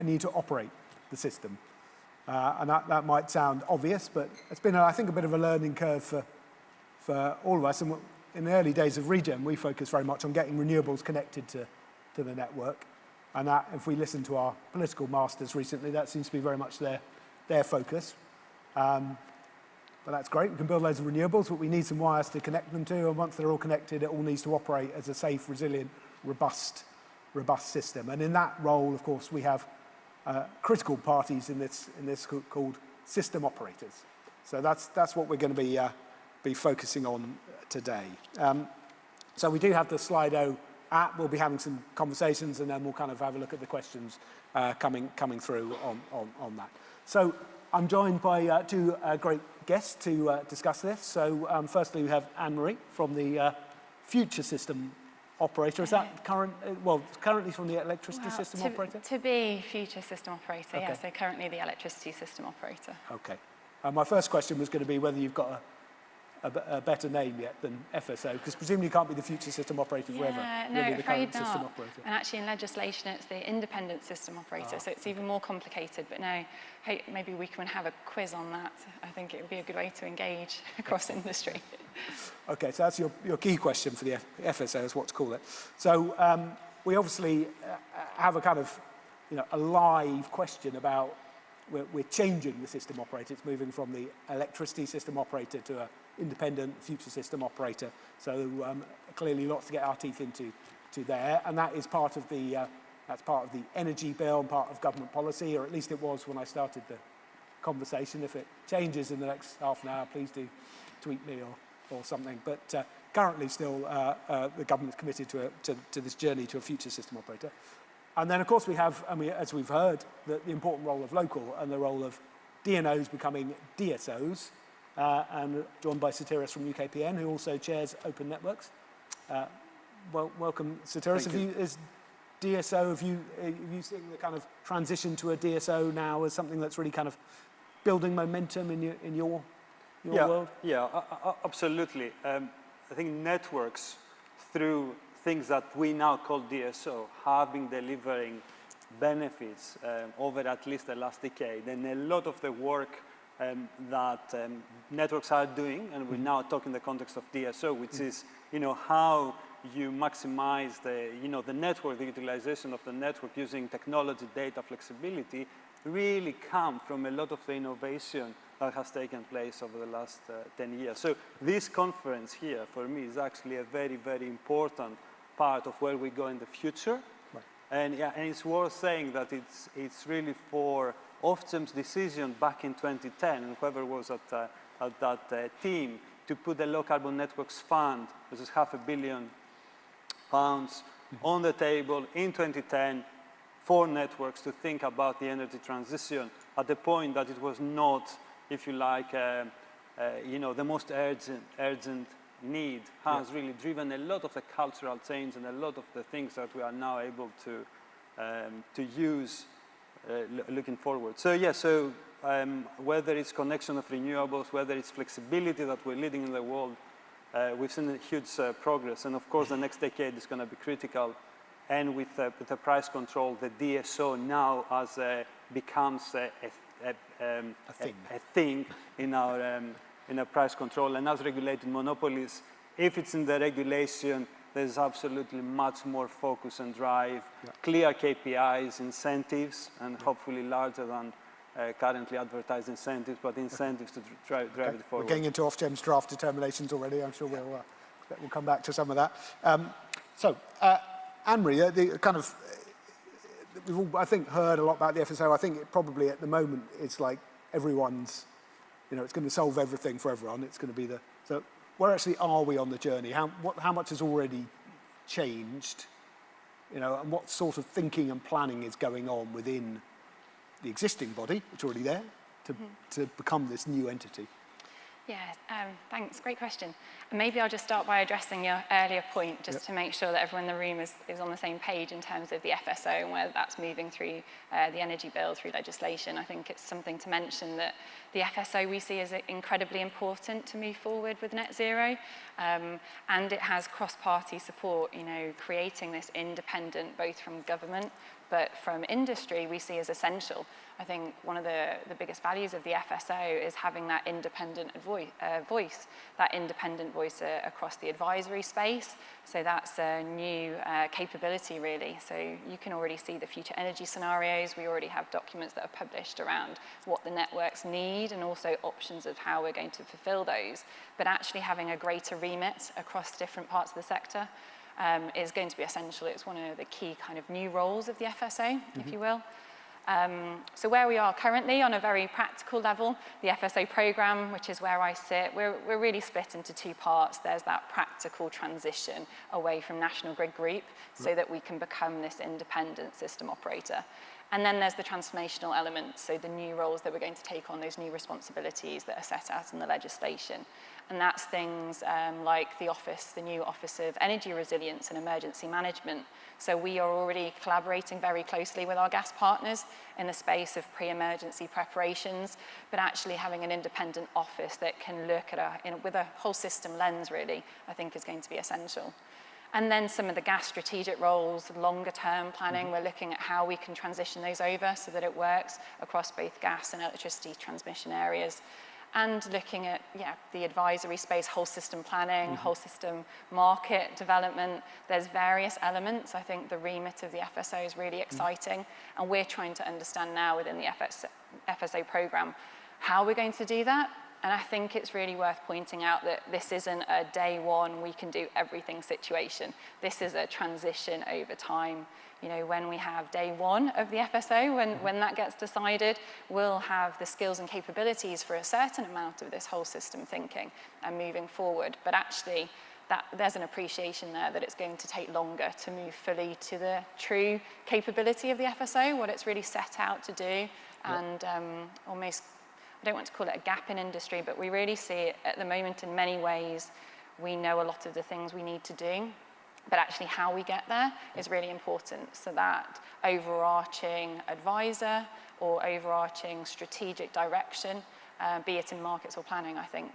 need to operate the system. And that might sound obvious, but it's been, I think, a bit of a learning curve for all of us. And in the early days of Regen, we focused very much on getting renewables connected to the network. And that, if we listen to our political masters recently, that seems to be very much their focus. But that's great. We can build loads of renewables, but we need some wires to connect them to. And once they're all connected, it all needs to operate as a safe, resilient, robust system. And in that role, of course, we have critical parties in this called system operators. So that's what we're going to be focusing on today. So we do have the Slido app. We'll be having some conversations, and then we'll kind of have a look at the questions coming through on that. So I'm joined by two great guests to discuss this. So firstly, we have Anne-Marie from the Future System Operator. Is that currently from the Electricity System Operator? To be Future System Operator, okay. Yeah, so currently the Electricity System Operator. Okay. My first question was going to be whether you've got a better name yet than FSO, because presumably you can't be the Future System Operator forever. Yeah, no, afraid not. And actually in legislation it's the Independent System Operator, so it's even more complicated. But no, hey, maybe we can have a quiz on that. I think it would be a good way to engage across industry. Okay, so that's your key question for the FSO, is what to call it. So we obviously have a kind of, a live question about, we're changing the system operator. It's moving from the Electricity System Operator to an independent Future System Operator. So clearly lots to get our teeth into there, and that is part of the energy bill and part of government policy, or at least it was when I started the conversation. If it changes in the next half an hour, please do tweet me or something. But currently still the government's committed to this journey to a Future System Operator. And then, of course, we have, as we've heard, the important role of local and the role of DNOs becoming DSOs, and joined by Sotiris from UKPN, who also chairs Open Networks. Welcome, Sotiris. Is DSO, have you seen the kind of transition to a DSO now as something that's really kind of building momentum in your world? Yeah, absolutely. I think networks, through things that we now call DSO, have been delivering benefits over at least the last decade. And a lot of the work that networks are doing, and we now talk in the context of DSO, which is, how you maximize the network, the utilization of the network using technology, data, flexibility, really come from a lot of the innovation that has taken place over the last 10 years. So this conference here, for me, is actually a very, very important part of where we go in the future. Right. And it's worth saying that it's really for Ofgem's decision back in 2010, and whoever was at that team, to put the Low Carbon Networks Fund, which is £500 million, on the table in 2010 for networks to think about the energy transition at the point that it was not, if you like, the most urgent need, has really driven a lot of the cultural change and a lot of the things that we are now able to use looking forward. So whether it's connection of renewables, whether it's flexibility that we're leading in the world, we've seen a huge progress. And of course, the next decade is going to be critical. And with the price control, the DSO now becomes a thing in our price control. And as regulated monopolies, if it's in the regulation, there's absolutely much more focus and drive, clear KPIs, incentives, and hopefully larger than currently advertised incentives, but incentives to drive it forward. We're getting into Ofgem's draft determinations already. I'm sure we'll come back to some of that. Anne-Marie, we've all, I think, heard a lot about the FSO. I think it probably at the moment it's like everyone's, it's going to solve everything for everyone. It's going to be so where actually are we on the journey? How much has already changed? And what sort of thinking and planning is going on within the existing body, which is already there, to become this new entity? Yeah, thanks. Great question. And maybe I'll just start by addressing your earlier point, just to make sure that everyone in the room is on the same page in terms of the FSO and whether that's moving through the energy bill, through legislation. I think it's something to mention that the FSO we see as incredibly important to move forward with net zero. And it has cross-party support, creating this independent, both from government, but from industry we see as essential. I think one of the biggest values of the FSO is having that independent voice, that independent voice across the advisory space. So that's a new capability really. So you can already see the future energy scenarios. We already have documents that are published around what the networks need and also options of how we're going to fulfill those. But actually having a greater remit across different parts of the sector is going to be essential. It's one of the key kind of new roles of the FSO, if you will. So where we are currently on a very practical level, the FSO programme, which is where I sit, we're really split into two parts. There's that practical transition away from National Grid Group so that we can become this independent system operator. And then there's the transformational element, so the new roles that we're going to take on, those new responsibilities that are set out in the legislation. And that's things like the new Office of Energy Resilience and Emergency Management. So we are already collaborating very closely with our gas partners in the space of pre-emergency preparations, but actually having an independent office that can look at with a whole system lens really, I think is going to be essential. And then some of the gas strategic roles, longer term planning, we're looking at how we can transition those over so that it works across both gas and electricity transmission areas. And looking at the advisory space, whole system planning, whole system market development. There's various elements. I think the remit of the FSO is really exciting. And we're trying to understand now within the FSO programme how we're going to do that. And I think it's really worth pointing out that this isn't a day one, we can do everything situation. This is a transition over time. You know, when we have day one of the FSO, when that gets decided, we'll have the skills and capabilities for a certain amount of this whole system thinking and moving forward. But actually, there's an appreciation there that it's going to take longer to move fully to the true capability of the FSO, what it's really set out to do, and almost, I don't want to call it a gap in industry, but we really see it at the moment in many ways. We know a lot of the things we need to do, but actually how we get there is really important. So that overarching advisor or overarching strategic direction, be it in markets or planning, I think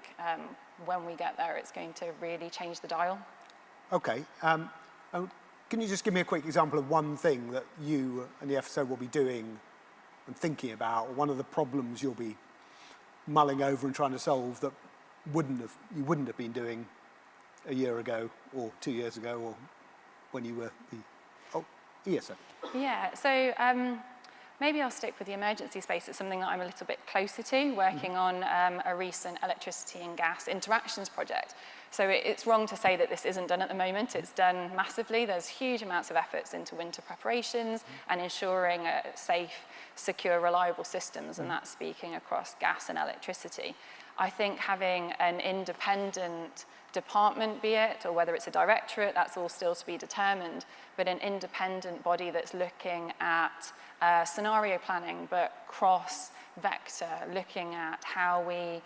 when we get there, it's going to really change the dial. Okay. Can you just give me a quick example of one thing that you and the FSO will be doing and thinking about, or one of the problems you'll be mulling over and trying to solve that you wouldn't have been doing a year ago or 2 years ago, or when you were the ESO? Yeah, so maybe I'll stick with the emergency space. It's something that I'm a little bit closer to, working on a recent electricity and gas interactions project. So it's wrong to say that this isn't done at the moment. It's done massively. There's huge amounts of efforts into winter preparations and ensuring safe, secure, reliable systems, and that's speaking across gas and electricity. I think having an independent department, be it, or whether it's a directorate, that's all still to be determined, but an independent body that's looking at scenario planning, but cross-vector, looking at how we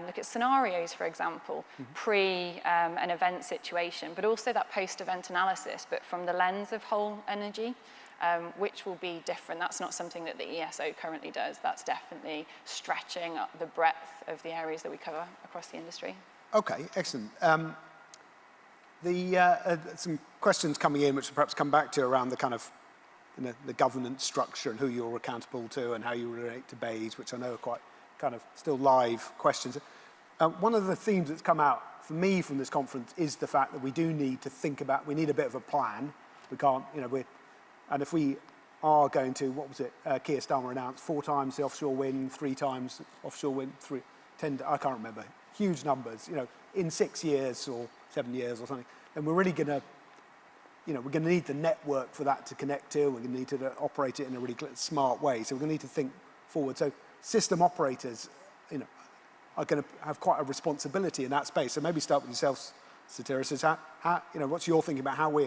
look at scenarios, for example, pre an event situation, but also that post-event analysis, but from the lens of whole energy, which will be different. That's not something that the ESO currently does. That's definitely stretching up the breadth of the areas that we cover across the industry. Okay, excellent. Some questions coming in, which will perhaps come back to around the kind of the governance structure and who you're accountable to and how you relate to BEIS, which I know are quite kind of still live questions. One of the themes that's come out for me from this conference is the fact that we do need to think about, we need a bit of a plan. We can't, and if we are going to, what was it, Keir Starmer announced 4 times the offshore wind, 3 times offshore wind, 10, I can't remember, huge numbers, in 6 years or 7 years or something, then we're really going to, we're going to need the network for that to connect to. We're going to need to operate it in a really smart way. So we're going to need to think forward. So system operators, are going to have quite a responsibility in that space. So maybe start with yourself, Satiris. How, what's your thinking about how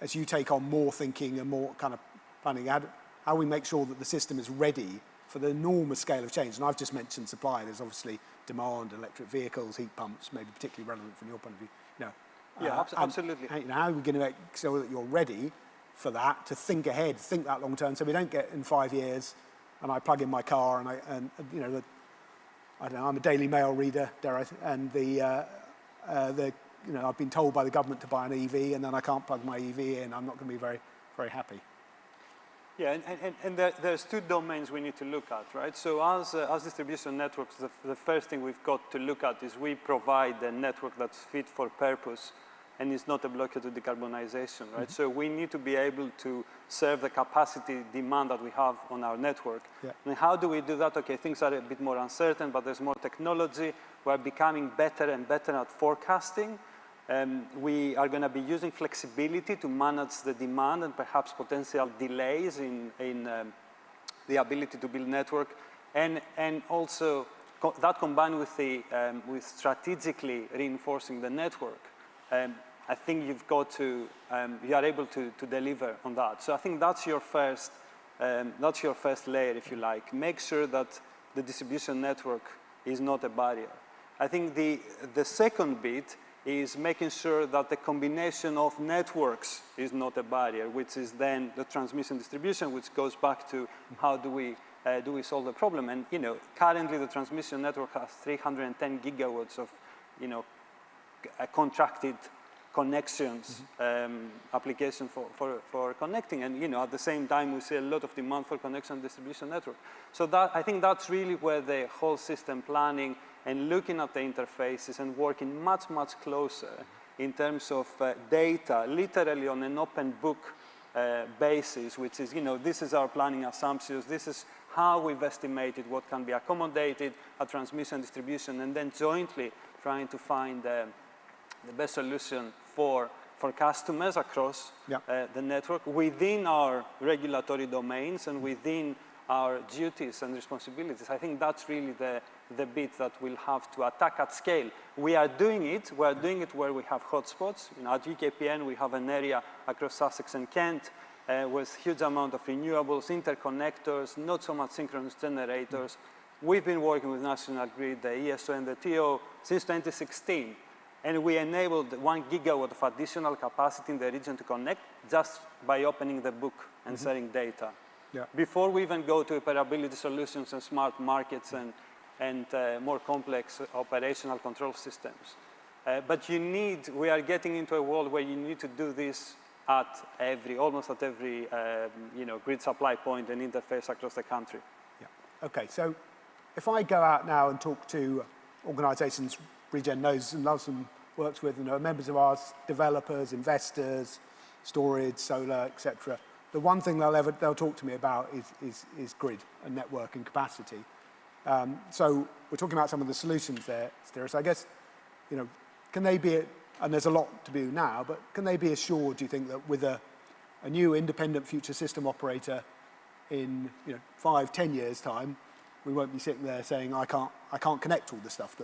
as you take on more thinking and more kind of planning, how we make sure that the system is ready for the enormous scale of change? And I've just mentioned supply. There's obviously demand, electric vehicles, heat pumps, maybe particularly relevant from your point of view. Absolutely. How are we going to make sure that you're ready for that, to think ahead, think that long term, so we don't get in 5 years and I plug in my car and I don't know, I'm a Daily Mail reader, and I've been told by the government to buy an EV, and then I can't plug my EV in. I'm not going to be very, very happy. Yeah, and there's two domains we need to look at, right? So as distribution networks, the first thing we've got to look at is we provide a network that's fit for purpose and is not a blocker to decarbonization, right? So we need to be able to serve the capacity demand that we have on our network. Yeah. And how do we do that? Okay, things are a bit more uncertain, but there's more technology. We're becoming better and better at forecasting. We are going to be using flexibility to manage the demand and perhaps potential delays in the ability to build network, and also that combined with with strategically reinforcing the network. I think you've got to you are able to deliver on that. So I think that's your first layer, if you like. Make sure that the distribution network is not a barrier. I think the second bit is making sure that the combination of networks is not a barrier, which is then the transmission distribution, which goes back to how do we solve the problem. And currently the transmission network has 310 gigawatts of contracted connections, application for connecting, and at the same time we see a lot of demand for connection distribution network. So I think that's really where the whole system planning and looking at the interfaces and working much closer in terms of data, literally on an open book basis, which is this is our planning assumptions, this is how we've estimated what can be accommodated at transmission distribution, and then jointly trying to find the best solution for customers across the network within our regulatory domains and within our duties and responsibilities. I think that's really the bit that we'll have to attack at scale. We are doing it. We are doing it where we have hotspots. At UKPN, we have an area across Sussex and Kent with huge amount of renewables, interconnectors, not so much synchronous generators. We've been working with National Grid, the ESO and the TO since 2016. And we enabled 1 gigawatt of additional capacity in the region to connect just by opening the book and sharing data. Yeah. Before we even go to operability solutions and smart markets and more complex operational control systems. But we are getting into a world where you need to do this at almost at every grid supply point and interface across the country. Yeah. Okay, so if I go out now and talk to organizations Regen knows and loves and works with, and are members of ours, developers, investors, storage, solar, etc. The one thing they'll talk to me about is grid and network and capacity. So we're talking about some of the solutions there, Stiris. I guess, can they be, and there's a lot to do now, but can they be assured, do you think, that with a new independent future system operator in 5-10 years' time, we won't be sitting there saying, I can't connect all the stuff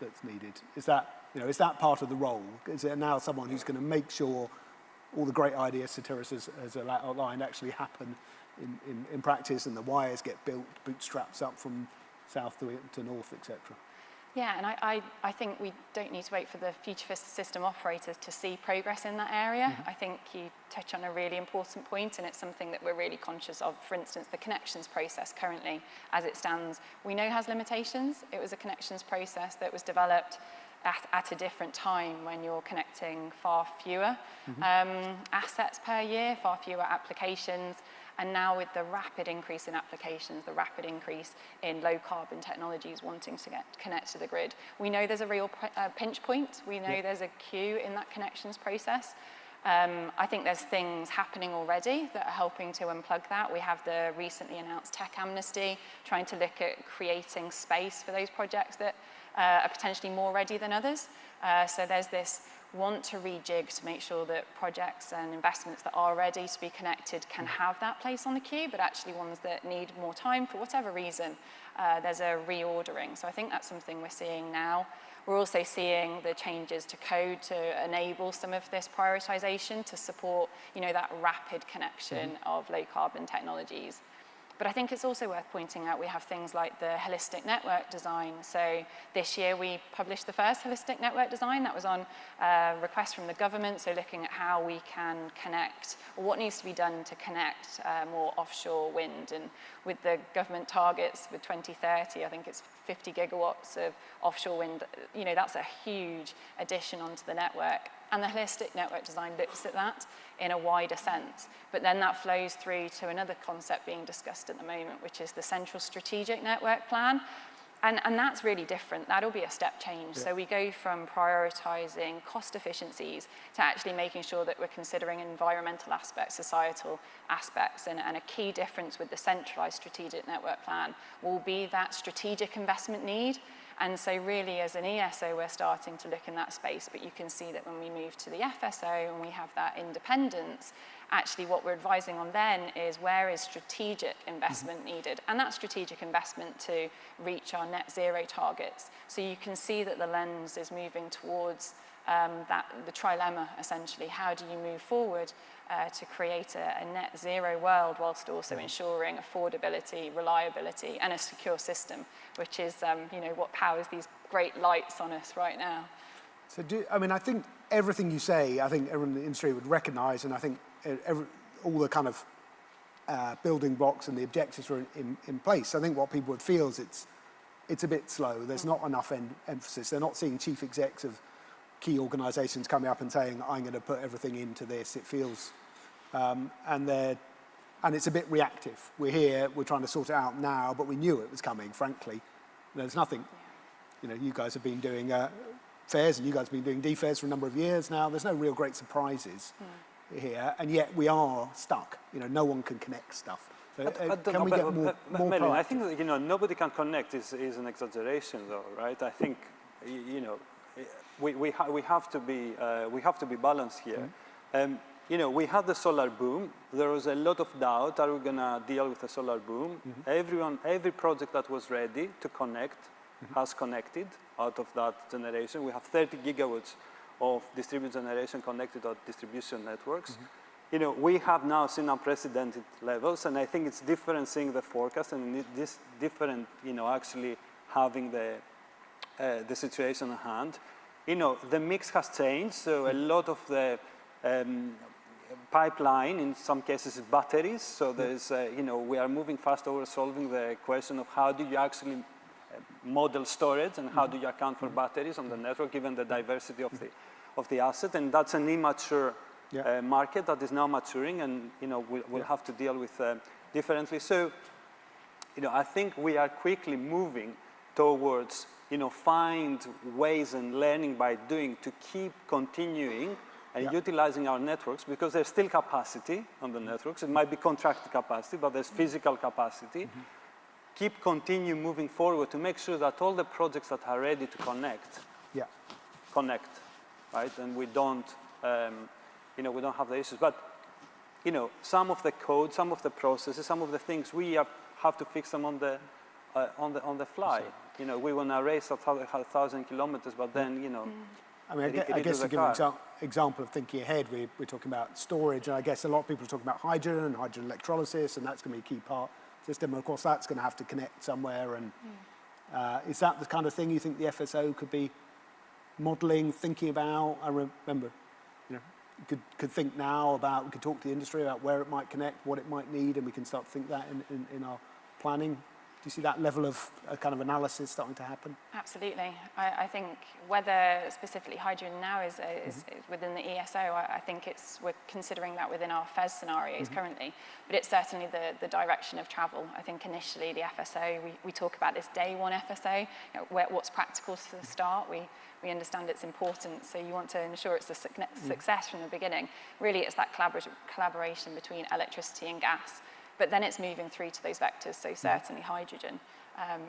that's needed? Is that part of the role? Is there now someone who's going to make sure all the great ideas Stiris has outlined actually happen in practice, and the wires get built, bootstraps up from south to north, etc.? Yeah, and I think we don't need to wait for the future system operators to see progress in that area. I think you touch on a really important point, and it's something that we're really conscious of. For instance, the connections process currently, as it stands, we know has limitations. It was a connections process that was developed at a different time when you're connecting far fewer assets per year, far fewer applications. And now with the rapid increase in applications, the rapid increase in low carbon technologies wanting to connect to the grid, we know there's a real pinch point. We know there's a queue in that connections process. I think there's things happening already that are helping to unplug that. We have the recently announced tech amnesty, trying to look at creating space for those projects that are potentially more ready than others. So there's this want to rejig to make sure that projects and investments that are ready to be connected can have that place on the queue, but actually ones that need more time for whatever reason, there's a reordering. So I think that's something we're seeing now. We're also seeing the changes to code to enable some of this prioritization to support, that rapid connection of low carbon technologies. But I think it's also worth pointing out we have things like the holistic network design. So this year we published the first holistic network design. That was on request from the government, so looking at how we can connect, or what needs to be done to connect more offshore wind. And with the government targets for 2030, I think it's 50 gigawatts of offshore wind. That's a huge addition onto the network. And the holistic network design looks at that in a wider sense. But then that flows through to another concept being discussed at the moment, which is the central strategic network plan. And that's really different. That'll be a step change. Yeah. So we go from prioritizing cost efficiencies to actually making sure that we're considering environmental aspects, societal aspects, and a key difference with the centralized strategic network plan will be that strategic investment need. And so really as an ESO, we're starting to look in that space, but you can see that when we move to the FSO and we have that independence, actually what we're advising on then is where is strategic investment needed? And that strategic investment to reach our net zero targets. So you can see that the lens is moving towards the trilemma, essentially. How do you move forward to create a net zero world whilst also ensuring affordability, reliability, and a secure system, which is what powers these great lights on us right now. So I think everything you say, I think everyone in the industry would recognize, and I think all the kind of building blocks and the objectives are in place. I think what people would feel is it's a bit slow. There's not enough emphasis. They're not seeing chief execs of key organizations coming up and saying, I'm going to put everything into this. It feels, and it's a bit reactive. We're here, we're trying to sort it out now, but we knew it was coming, frankly. There's nothing, you guys have been doing fairs and you guys have been doing D-fairs for a number of years now. There's no real great surprises here, and yet we are stuck. No one can connect stuff. So can we get more proactive? I think that, nobody can connect is an exaggeration, though, right? I think, we have to be balanced here. We had the solar boom. There was a lot of doubt. Are we going to deal with the solar boom? Every project that was ready to connect has connected out of that generation. We have 30 gigawatts of distributed generation connected to distribution networks. We have now seen unprecedented levels, and I think it's different seeing the forecast, and it's different, actually having the situation at hand. The mix has changed, so a lot of the pipeline, in some cases, is batteries. So there's, we are moving fast over solving the question of how do you actually model storage and how do you account for batteries on the network, given the diversity of the asset. And that's an immature market that is now maturing, and we'll have to deal with differently. So, I think we are quickly moving towards find ways and learning by doing to keep continuing and utilizing our networks, because there's still capacity on the networks. It might be contracted capacity, but there's physical capacity. Continue moving forward to make sure that all the projects that are ready to connect, right? And we don't, we don't have the issues. But, some of the code, some of the processes, some of the things we have to fix them on the fly. We want to race 1,000 kilometers, but then, I guess to give an example of thinking ahead, we're talking about storage, and I guess a lot of people are talking about hydrogen and hydrogen electrolysis, and that's going to be a key part of the system. Of course, that's going to have to connect somewhere, and is that the kind of thing you think the FSO could be modeling, thinking about? I remember, could think now about, we could talk to the industry about where it might connect, what it might need, and we can start to think that in our planning. Do you see that level of kind of analysis starting to happen? Absolutely. I think whether specifically hydrogen now is within the ESO, I think we're considering that within our FES scenarios currently, but it's certainly the direction of travel. I think initially the FSO, we talk about this day one FSO, what's practical to the start. We understand its importance, so you want to ensure it's a success from the beginning. Really, it's that collaboration between electricity and gas. But then it's moving through to those vectors, so certainly hydrogen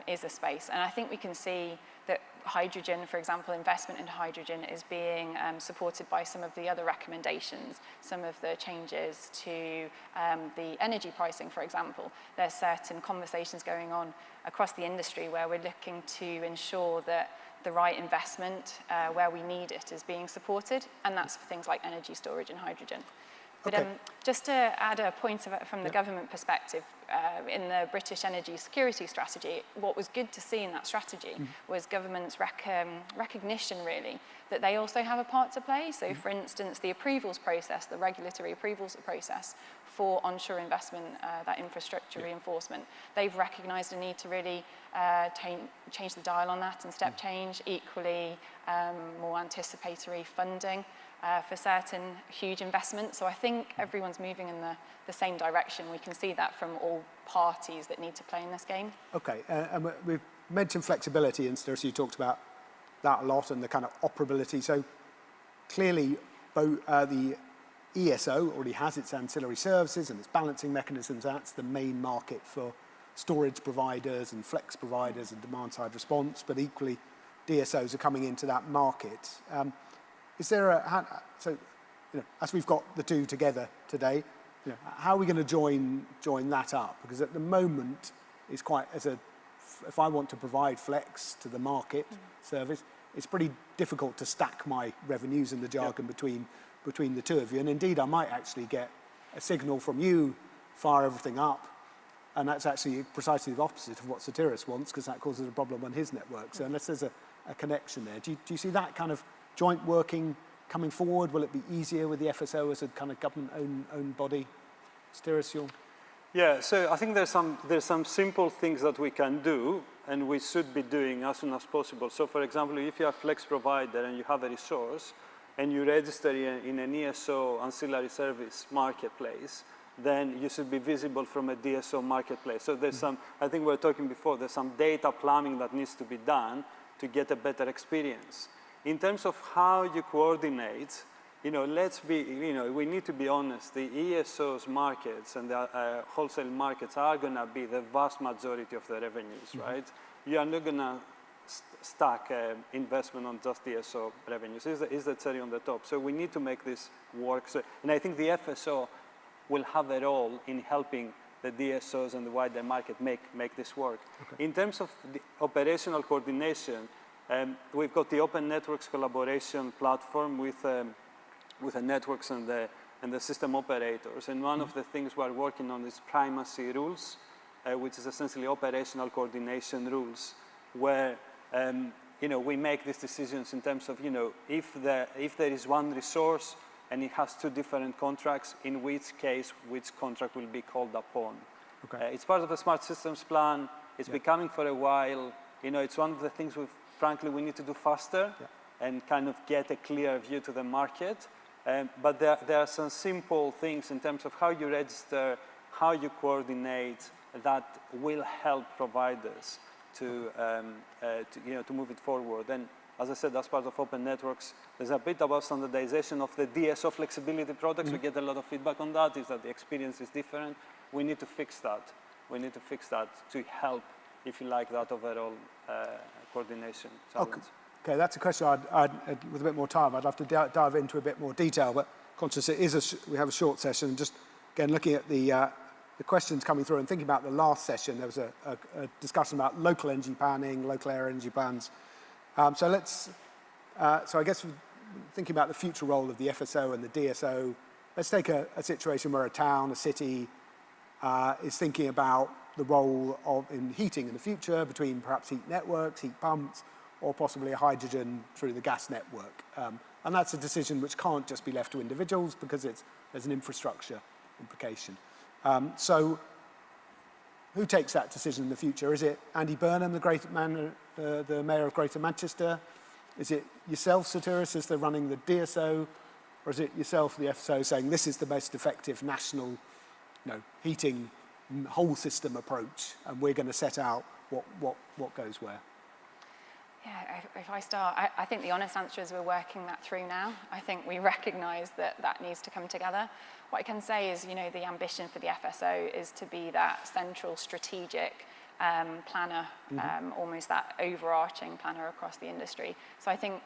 is a space. And I think we can see that hydrogen, for example, investment in hydrogen is being supported by some of the other recommendations, some of the changes to the energy pricing, for example. There's certain conversations going on across the industry where we're looking to ensure that the right investment where we need it is being supported, and that's for things like energy storage and hydrogen. But just to add a point from the government perspective, in the British Energy Security Strategy, what was good to see in that strategy was government's recognition, really, that they also have a part to play. So, for instance, the approvals process, the regulatory approvals process for onshore investment, that infrastructure reinforcement, they've recognised a need to really change the dial on that and step change, equally more anticipatory funding. for certain huge investments. So I think everyone's moving in the same direction. We can see that from all parties that need to play in this game. Okay, and we've mentioned flexibility, and Sturz, you talked about that a lot and the kind of operability. So clearly, the ESO already has its ancillary services and its balancing mechanisms. That's the main market for storage providers and flex providers and demand-side response, but equally, DSOs are coming into that market. Is there as we've got the two together today, how are we going to join that up? Because at the moment, it's quite, if I want to provide flex to the market service, it's pretty difficult to stack my revenues in the jargon between the two of you. And indeed, I might actually get a signal from you, fire everything up, and that's actually precisely the opposite of what Sotiris wants, because that causes a problem on his network. So unless there's a connection there, do you see that kind of joint working coming forward? Will it be easier with the FSO as a kind of government-owned body? Sotiris, Yeah, so I think there's some simple things that we can do and we should be doing as soon as possible. So for example, if you're a flex provider and you have a resource and you register in an ESO ancillary service marketplace, then you should be visible from a DSO marketplace. So there's I think we were talking before, there's some data plumbing that needs to be done to get a better experience. In terms of how you coordinate, we need to be honest, the ESO's markets and the wholesale markets are going to be the vast majority of the revenues, right? You are not going to stack investment on just DSO revenues. It's the cherry on the top. So we need to make this work. And I think the FSO will have a role in helping the DSOs and the wider market make this work. Okay. In terms of the operational coordination, we've got the Open Networks collaboration platform with the networks and the system operators. And one of the things we're working on is Primacy Rules, which is essentially operational coordination rules, where we make these decisions in terms of if there is one resource and it has two different contracts, in which case which contract will be called upon. Okay. It's part of the Smart Systems Plan. It's been coming for a while. It's one of the things frankly we need to do faster and kind of get a clear view to the market. But there are some simple things in terms of how you register, how you coordinate, that will help providers to move it forward. And as I said, as part of Open Networks, there's a bit about standardization of the DSO flexibility products. We get a lot of feedback on that, is that the experience is different. We need to fix that. We need to fix that to help, if you like, that overall coordination challenge. Okay, that's a question with a bit more time, I'd love to dive into a bit more detail, but conscious we have a short session. Just, again, looking at the questions coming through and thinking about the last session, there was a discussion about local energy planning, local air energy plans. So I guess thinking about the future role of the FSO and the DSO, let's take a situation where a town, a city, is thinking about the role in heating in the future between perhaps heat networks, heat pumps, or possibly a hydrogen through the gas network. And that's a decision which can't just be left to individuals because there's an infrastructure implication. So who takes that decision in the future? Is it Andy Burnham, the Mayor of Greater Manchester? Is it yourself, Sotiris, as they're running the DSO? Or is it yourself, the FSO, saying this is the most effective national heating whole system approach, and we're going to set out what goes where? Yeah, if I start, I think the honest answer is we're working that through now. I think we recognise that needs to come together. What I can say is, the ambition for the FSO is to be that central strategic planner, almost that overarching planner across the industry. So I think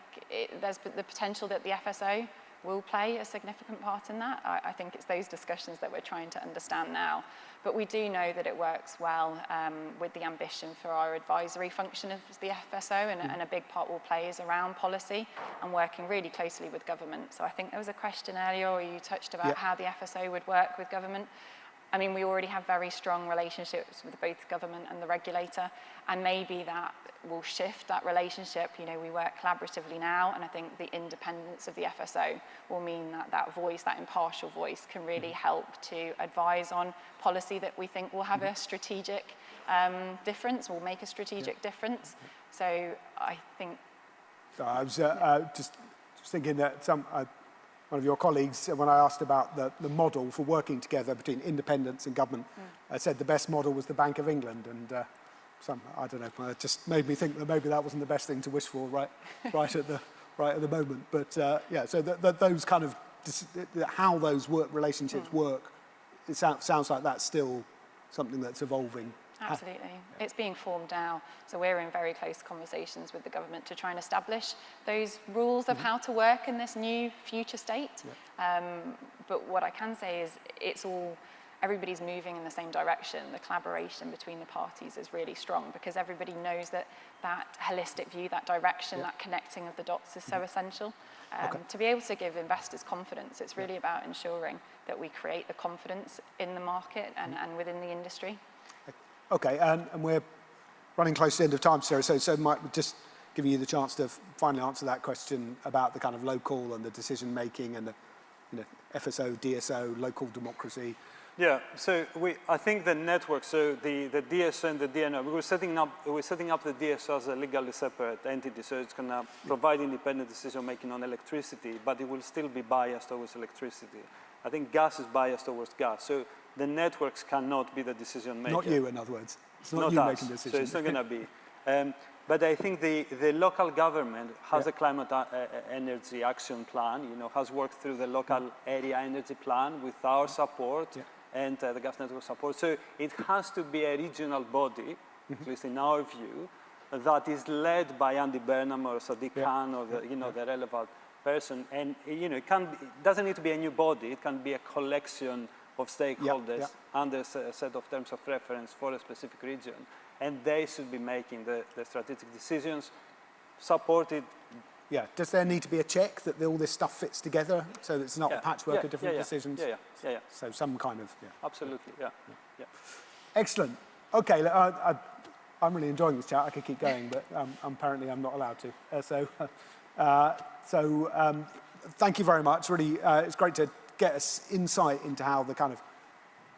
there's the potential that the FSO will play a significant part in that. I think it's those discussions that we're trying to understand now. But we do know that it works well with the ambition for our advisory function of the FSO, and a big part we'll play is around policy and working really closely with government. So I think there was a question earlier where you touched about how the FSO would work with government. I mean, we already have very strong relationships with both government and the regulator, and maybe that will shift that relationship. We work collaboratively now, and I think the independence of the FSO will mean that voice, that impartial voice, can really help to advise on policy that we think will have a strategic difference, will make a strategic difference. So I think... So I was just thinking that one of your colleagues, when I asked about the model for working together between independence and government, said the best model was the Bank of England, and I don't know, it just made me think that maybe that wasn't the best thing to wish for right at the moment. But yeah, so those kind of how those relationships work, it sounds like that's still something that's evolving. Absolutely. It's being formed now. So we're in very close conversations with the government to try and establish those rules of how to work in this new future state. But what I can say is everybody's moving in the same direction. The collaboration between the parties is really strong because everybody knows that holistic view, that direction, that connecting of the dots is so essential. To be able to give investors confidence, it's really about ensuring that we create the confidence in the market and within the industry. Okay, and we're running close to the end of time, Sarah, so might just giving you the chance to finally answer that question about the kind of local and the decision making and the FSO, DSO, local democracy. Yeah, so I think the network, so the DSO and the DNO, we're setting up the DSO as a legally separate entity, so it's going to provide independent decision making on electricity, but it will still be biased towards electricity. I think gas is biased towards gas, so the networks cannot be the decision maker. Not you, in other words. It's not you making decisions. So it's not going to be. But I think the local government has a climate energy action plan, has worked through the local area energy plan with our support and the gas network support. So it has to be a regional body, at least in our view, that is led by Andy Burnham or Sadiq Khan or the relevant person. And it doesn't need to be a new body. It can be a collection of stakeholders under a set of terms of reference for a specific region. And they should be making the strategic decisions, supported. Yeah, does there need to be a check that all this stuff fits together so that it's not a patchwork of different decisions? Yeah. So some kind of, Absolutely, yeah. Excellent. Okay, I'm really enjoying this chat. I could keep going, but apparently I'm not allowed to. So thank you very much. Really, it's great to get us insight into how the kind of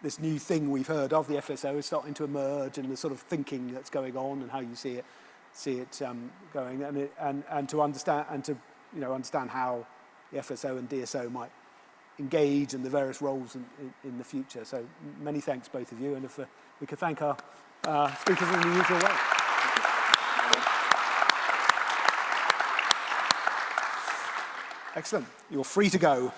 this new thing we've heard of the FSO is starting to emerge and the sort of thinking that's going on and how you see it going and to understand understand how the FSO and DSO might engage and the various roles in the future. So many thanks both of you, and if we could thank our speakers in the usual way. Excellent. You're free to go.